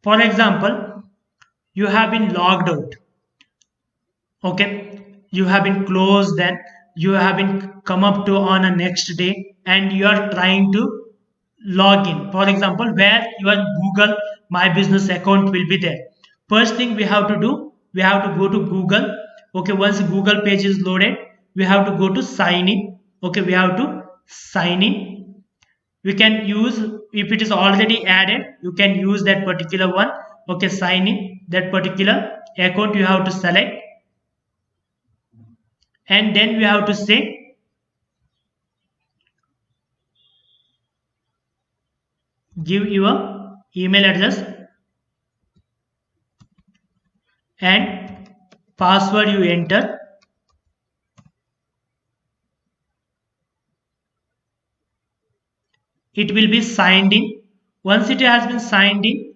For example, you have been logged out, okay, you have been closed, then you have been come up to on a next day and you are trying to log in, for example, where your Google My Business account will be there. First thing we have to do, we have to go to Google. Okay, once Google page is loaded, we have to go to sign in. Okay, we have to sign in. We can use, if it is already added, you can use that particular one. Okay, sign in that particular account, you have to select, and then we have to say give your email address and password you enter. It will be signed in. Once it has been signed in,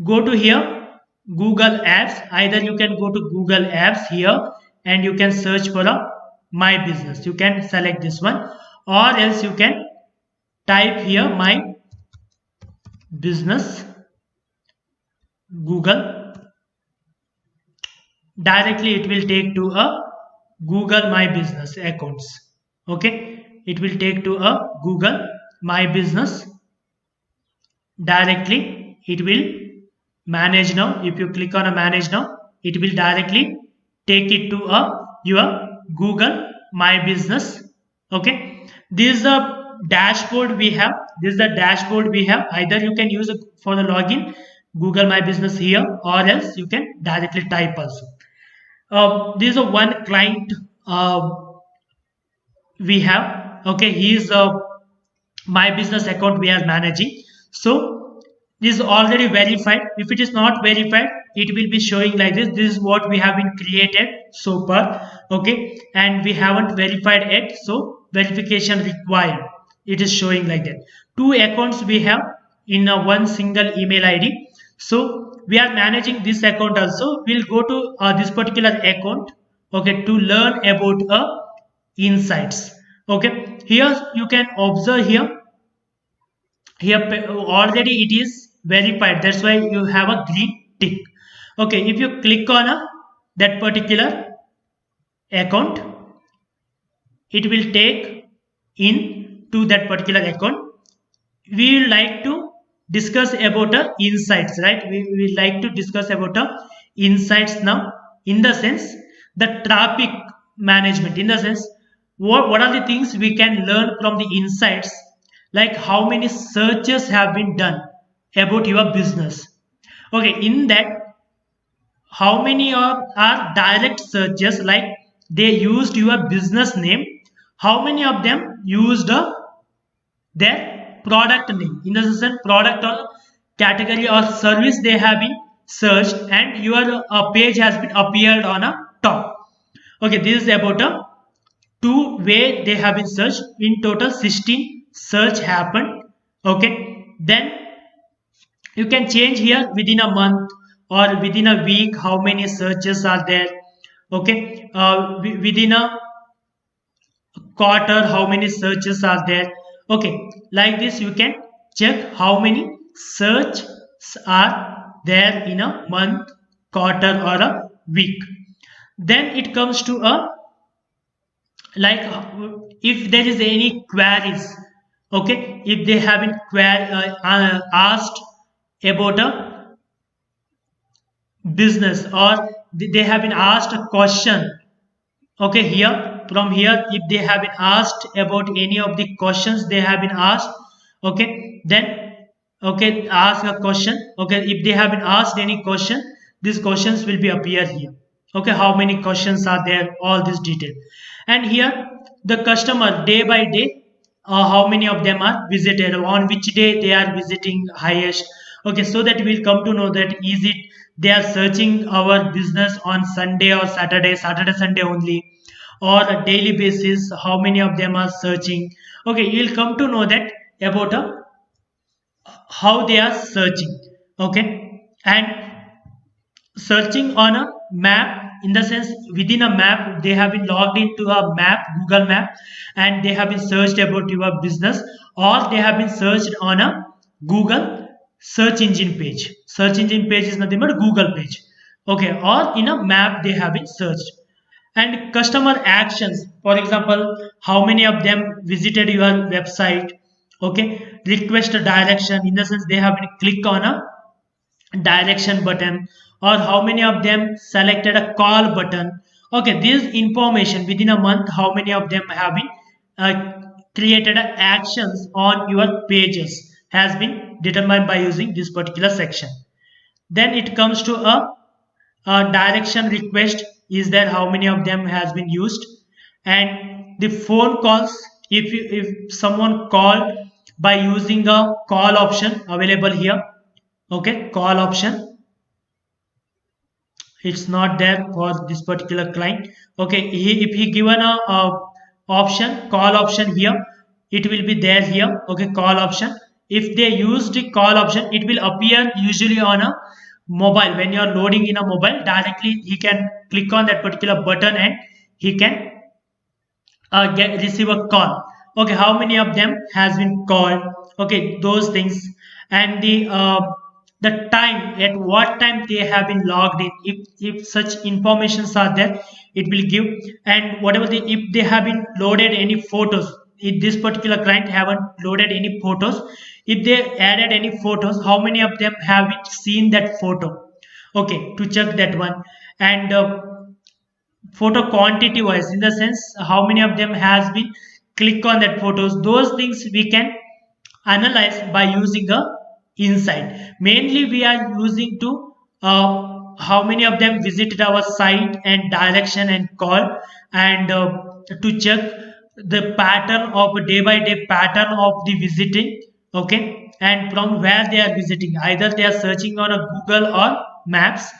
go to here Google Apps. Either you can go to Google Apps here and you can search for a My Business, you can select this one, or else you can type here My Business Google. Directly it will take to a Google My Business accounts. Okay, it will take to a Google My Business. Directly it will manage now. If you click on a manage now, it will directly take it to a your Google My Business. Okay, this is the dashboard we have. This is the dashboard we have. Either you can use it for the login Google My Business here, or else you can directly type also. This is a one client we have. Okay, he is My Business account we are managing. So this is already verified. If it is not verified, it will be showing like this is what we have been created so far. Okay, and we haven't verified it, so verification required, it is showing like that. Two accounts we have in a one single email ID. So we are managing this account also. We'll go to this particular account, okay, to learn about insights. Okay, here you can observe here already it is verified, that's why you have a green tick. Okay, if you click on that particular account, it will take in to that particular account. We will like to discuss about insights, right? We will like to discuss about insights now, in the sense the traffic management, in the sense what are the things we can learn from the insights, like how many searches have been done about your business. Okay, in that, how many are direct searches, like they used your business name, how many of them used their product name, in the sense product or category or service they have been searched, and your page has been appeared on a top. Okay, this is about a two way they have been searched. In total 16 search happened. Okay, then you can change here within a month or within a week how many searches are there. Okay, within a quarter how many searches are there. Okay, like this you can check how many searches are there in a month, quarter, or a week. Then it comes to a, like, if there is any queries. Okay, if they have been asked about a business, or they have been asked a question. Okay, here from here, if they have been asked about any of the questions they have been asked, okay, then okay, ask a question. Okay, if they have been asked any question, these questions will be appear here. Okay, how many questions are there, all this detail. And here the customer day by day, how many of them are visited, on which day they are visiting highest. Okay, so that we'll come to know that is it they are searching our business on Sunday or Saturday Sunday only, or a daily basis, how many of them are searching. Okay, you'll come to know that about how they are searching. Okay, and searching on a map, in the sense within a map they have been logged into a map, Google Map, and they have been searched about your business, or they have been searched on a Google search engine page. Search engine page is nothing but Google page. Okay, or in a map they have been searched. And customer actions, for example, how many of them visited your website. Okay, request a direction, in the sense they have been click on a direction button, or how many of them selected a call button. Okay, this information within a month, how many of them have been created actions on your pages has been determined by using this particular section. Then it comes to a direction request, is there, how many of them has been used. And the phone calls, if someone called by using a call option available here. Okay, call option, it's not there for this particular client. Okay, if he given a option, call option here, it will be there here. Okay, call option, if they use the call option, it will appear usually on a mobile. When you are loading in a mobile, directly he can click on that particular button and he can get receive a call. Okay, how many of them has been called. Okay, those things. And the time, at what time they have been logged in, if such informations are there, it will give. And whatever the, if they have been loaded any photos, if this particular client haven't loaded any photos, if they added any photos, how many of them have seen that photo. Okay, to check that one. And photo quantity wise, in the sense how many of them has been click on that photos, those things we can analyze by using a insight. Mainly we are using to how many of them visited our site, and direction and call. And to check the pattern of day by day pattern of the visiting. Okay, and from where they are visiting, either they are searching on a Google or maps.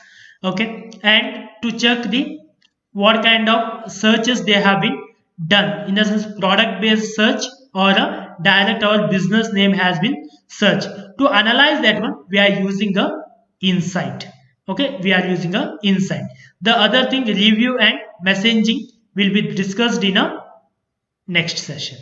Okay, and to check the what kind of searches they have been done, in the sense product based search or a direct or business name has been searched. To analyze that one, we are using a insight. Okay, we are using a insight. The other thing, review and messaging, will be discussed in a next session.